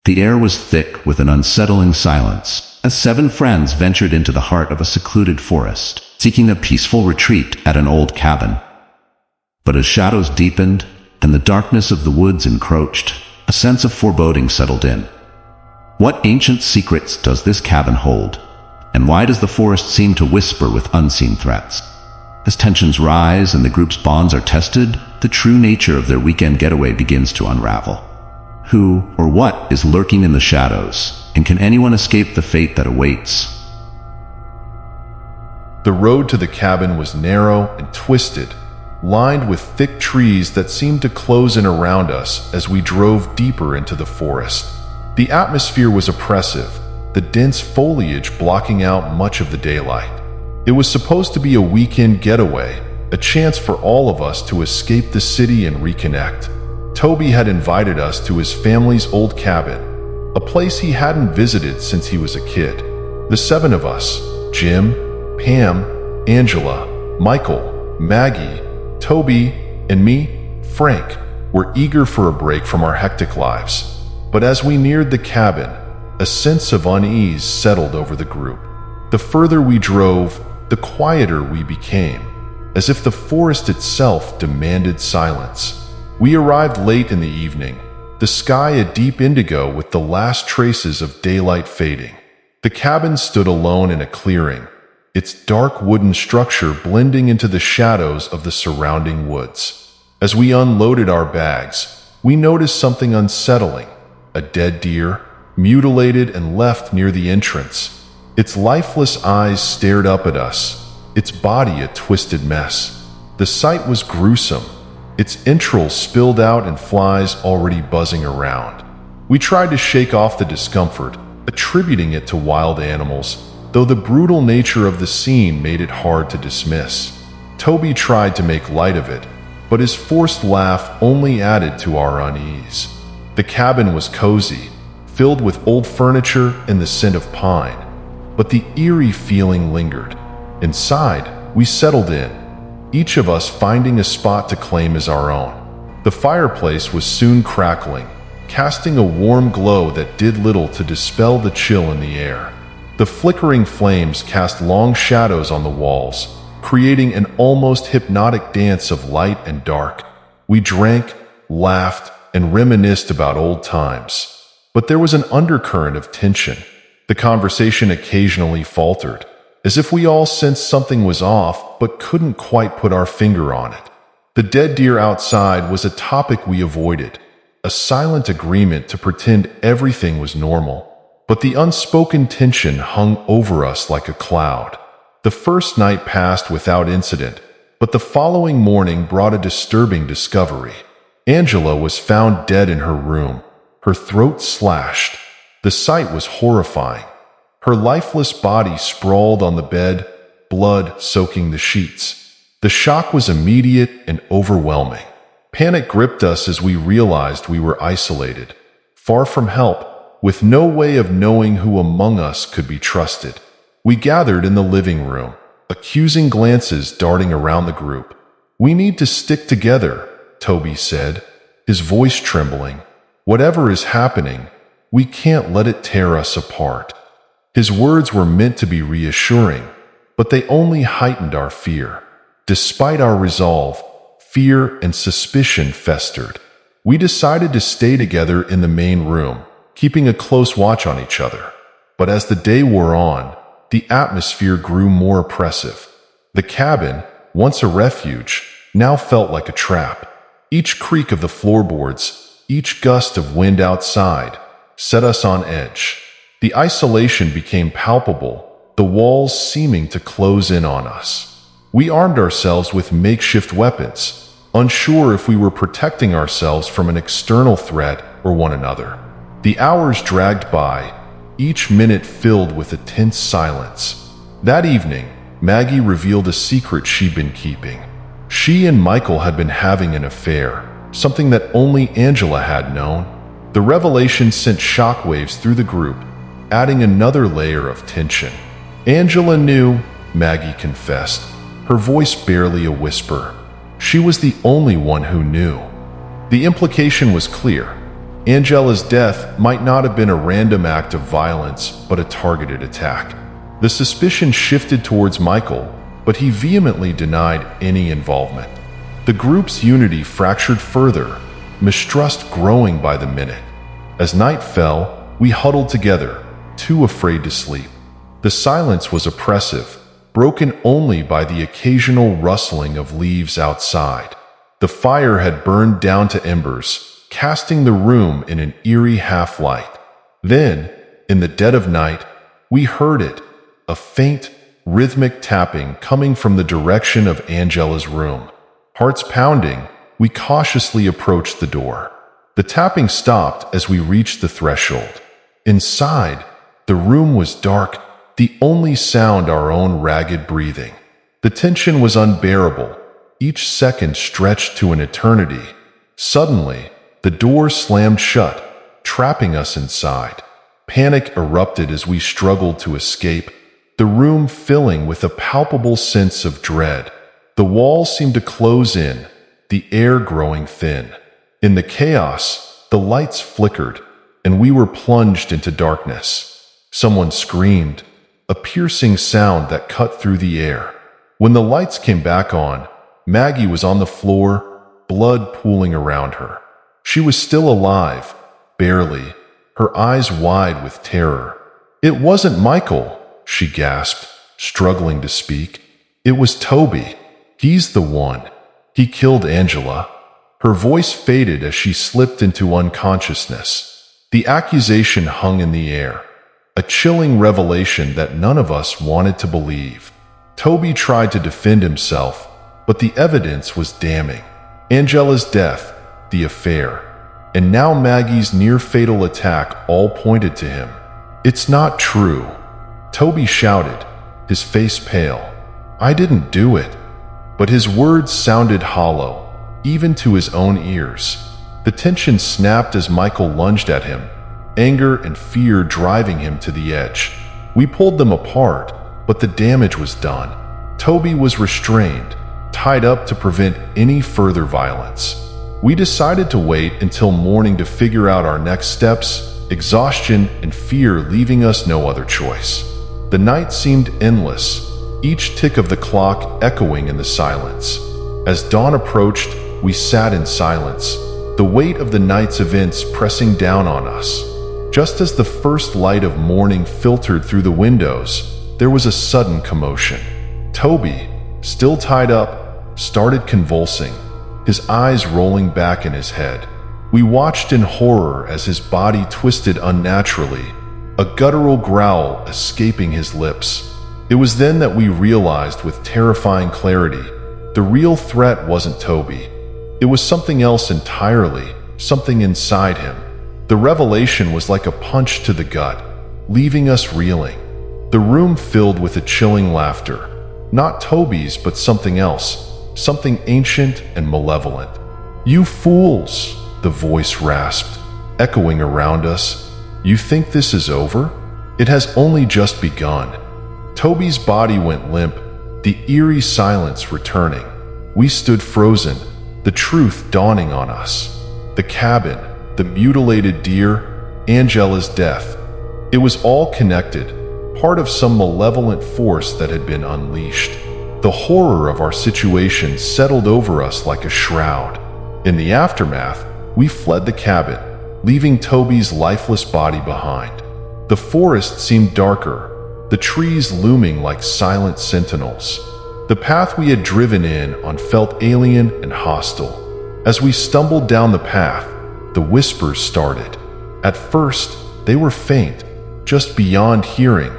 The air was thick with an unsettling silence, as 7 friends ventured into the heart of a secluded forest, seeking a peaceful retreat at an old cabin. But as shadows deepened, and the darkness of the woods encroached, a sense of foreboding settled in. What ancient secrets does this cabin hold? And why does the forest seem to whisper with unseen threats? As tensions rise and the group's bonds are tested, the true nature of their weekend getaway begins to unravel. Who or what is lurking in the shadows, and can anyone escape the fate that awaits? The road to the cabin was narrow and twisted, lined with thick trees that seemed to close in around us as we drove deeper into the forest. The atmosphere was oppressive, the dense foliage blocking out much of the daylight. It was supposed to be a weekend getaway, a chance for all of us to escape the city and reconnect. Toby had invited us to his family's old cabin, a place he hadn't visited since he was a kid. The 7 of us, Jim, Pam, Angela, Michael, Maggie, Toby, and me, Frank, were eager for a break from our hectic lives. But as we neared the cabin, a sense of unease settled over the group. The further we drove, the quieter we became, as if the forest itself demanded silence. We arrived late in the evening, the sky a deep indigo with the last traces of daylight fading. The cabin stood alone in a clearing, its dark wooden structure blending into the shadows of the surrounding woods. As we unloaded our bags, we noticed something unsettling: a dead deer, mutilated and left near the entrance. Its lifeless eyes stared up at us, its body a twisted mess. The sight was gruesome, its entrails spilled out and flies already buzzing around. We tried to shake off the discomfort, attributing it to wild animals, though the brutal nature of the scene made it hard to dismiss. Toby tried to make light of it, but his forced laugh only added to our unease. The cabin was cozy, filled with old furniture and the scent of pine, but the eerie feeling lingered. Inside, we settled in, each of us finding a spot to claim as our own. The fireplace was soon crackling, casting a warm glow that did little to dispel the chill in the air. The flickering flames cast long shadows on the walls, creating an almost hypnotic dance of light and dark. We drank, laughed, and reminisced about old times. But there was an undercurrent of tension. The conversation occasionally faltered, as if we all sensed something was off but couldn't quite put our finger on it. The dead deer outside was a topic we avoided, a silent agreement to pretend everything was normal. But the unspoken tension hung over us like a cloud. The first night passed without incident, but the following morning brought a disturbing discovery. Angela was found dead in her room, her throat slashed. The sight was horrifying. Her lifeless body sprawled on the bed, blood soaking the sheets. The shock was immediate and overwhelming. Panic gripped us as we realized we were isolated, far from help, with no way of knowing who among us could be trusted. We gathered in the living room, accusing glances darting around the group. "We need to stick together," Toby said, his voice trembling. "Whatever is happening, we can't let it tear us apart." His words were meant to be reassuring, but they only heightened our fear. Despite our resolve, fear and suspicion festered. We decided to stay together in the main room, keeping a close watch on each other. But as the day wore on, the atmosphere grew more oppressive. The cabin, once a refuge, now felt like a trap. Each creak of the floorboards, each gust of wind outside, set us on edge. The isolation became palpable, the walls seeming to close in on us. We armed ourselves with makeshift weapons, unsure if we were protecting ourselves from an external threat or one another. The hours dragged by, each minute filled with a tense silence. That evening, Maggie revealed a secret she'd been keeping. She and Michael had been having an affair, something that only Angela had known. The revelation sent shockwaves through the group, adding another layer of tension. Angela knew, Maggie confessed, her voice barely a whisper. She was the only one who knew. The implication was clear. Angela's death might not have been a random act of violence, but a targeted attack. The suspicion shifted towards Michael, but he vehemently denied any involvement. The group's unity fractured further, mistrust growing by the minute. As night fell, we huddled together, too afraid to sleep. The silence was oppressive, broken only by the occasional rustling of leaves outside. The fire had burned down to embers, casting the room in an eerie half-light. Then, in the dead of night, we heard it, a faint, rhythmic tapping coming from the direction of Angela's room. Hearts pounding, we cautiously approached the door. The tapping stopped as we reached the threshold. Inside, the room was dark, the only sound our own ragged breathing. The tension was unbearable, each second stretched to an eternity. Suddenly, the door slammed shut, trapping us inside. Panic erupted as we struggled to escape, the room filling with a palpable sense of dread. The walls seemed to close in, the air growing thin. In the chaos, the lights flickered, and we were plunged into darkness. Someone screamed, a piercing sound that cut through the air. When the lights came back on, Maggie was on the floor, blood pooling around her. She was still alive, barely, her eyes wide with terror. "It wasn't Michael," she gasped, struggling to speak. "It was Toby. He's the one. He killed Angela." Her voice faded as she slipped into unconsciousness. The accusation hung in the air, a chilling revelation that none of us wanted to believe. Toby tried to defend himself, but the evidence was damning. Angela's death, the affair, and now Maggie's near-fatal attack all pointed to him. "It's not true," Toby shouted, his face pale. "I didn't do it." But his words sounded hollow, even to his own ears. The tension snapped as Michael lunged at him, anger and fear driving him to the edge. We pulled them apart, but the damage was done. Toby was restrained, tied up to prevent any further violence. We decided to wait until morning to figure out our next steps, exhaustion and fear leaving us no other choice. The night seemed endless, each tick of the clock echoing in the silence. As dawn approached, we sat in silence, the weight of the night's events pressing down on us. Just as the first light of morning filtered through the windows, there was a sudden commotion. Toby, still tied up, started convulsing, his eyes rolling back in his head. We watched in horror as his body twisted unnaturally, a guttural growl escaping his lips. It was then that we realized with terrifying clarity, the real threat wasn't Toby. It was something else entirely, something inside him. The revelation was like a punch to the gut, leaving us reeling. The room filled with a chilling laughter, not Toby's but something else, something ancient and malevolent. "You fools!" the voice rasped, echoing around us. "You think this is over? It has only just begun." Toby's body went limp, the eerie silence returning. We stood frozen, the truth dawning on us. The cabin, the mutilated deer, Angela's death. It was all connected, part of some malevolent force that had been unleashed. The horror of our situation settled over us like a shroud. In the aftermath, we fled the cabin, leaving Toby's lifeless body behind. The forest seemed darker, the trees looming like silent sentinels. The path we had driven in on felt alien and hostile. As we stumbled down the path, the whispers started. At first, they were faint, just beyond hearing,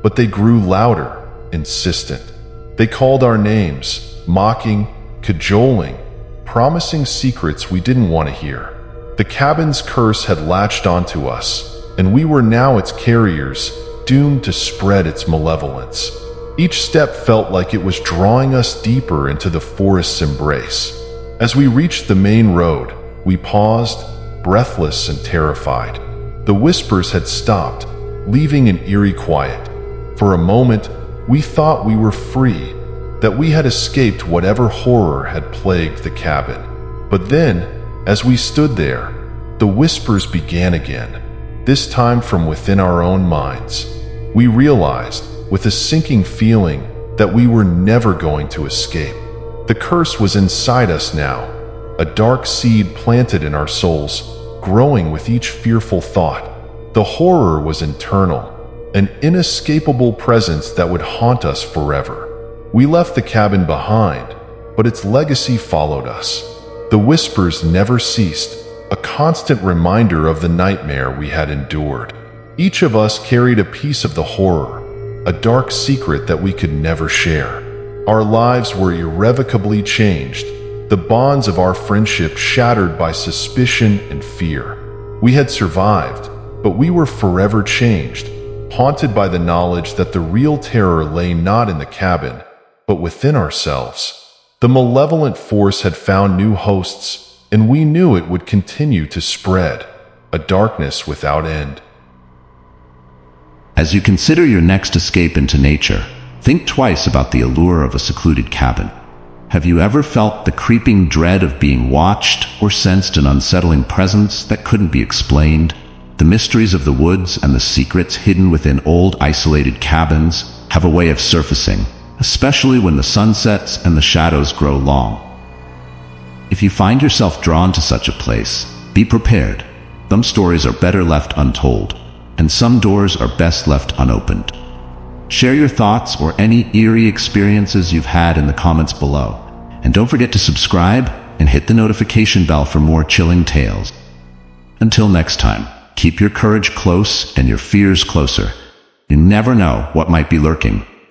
but they grew louder, insistent. They called our names, mocking, cajoling, promising secrets we didn't want to hear. The cabin's curse had latched onto us, and we were now its carriers, doomed to spread its malevolence. Each step felt like it was drawing us deeper into the forest's embrace. As we reached the main road, we paused, breathless and terrified. The whispers had stopped, leaving an eerie quiet. For a moment, we thought we were free, that we had escaped whatever horror had plagued the cabin. But then, as we stood there, the whispers began again, this time from within our own minds. We realized, with a sinking feeling, that we were never going to escape. The curse was inside us now, a dark seed planted in our souls, growing with each fearful thought. The horror was internal, an inescapable presence that would haunt us forever. We left the cabin behind, but its legacy followed us. The whispers never ceased, a constant reminder of the nightmare we had endured. Each of us carried a piece of the horror, a dark secret that we could never share. Our lives were irrevocably changed, the bonds of our friendship shattered by suspicion and fear. We had survived, but we were forever changed, haunted by the knowledge that the real terror lay not in the cabin, but within ourselves. The malevolent force had found new hosts, and we knew it would continue to spread, a darkness without end. As you consider your next escape into nature, think twice about the allure of a secluded cabin. Have you ever felt the creeping dread of being watched or sensed an unsettling presence that couldn't be explained? The mysteries of the woods and the secrets hidden within old isolated cabins have a way of surfacing, especially when the sun sets and the shadows grow long. If you find yourself drawn to such a place, be prepared. Some stories are better left untold, and some doors are best left unopened. Share your thoughts or any eerie experiences you've had in the comments below. And don't forget to subscribe and hit the notification bell for more chilling tales. Until next time, keep your courage close and your fears closer. You never know what might be lurking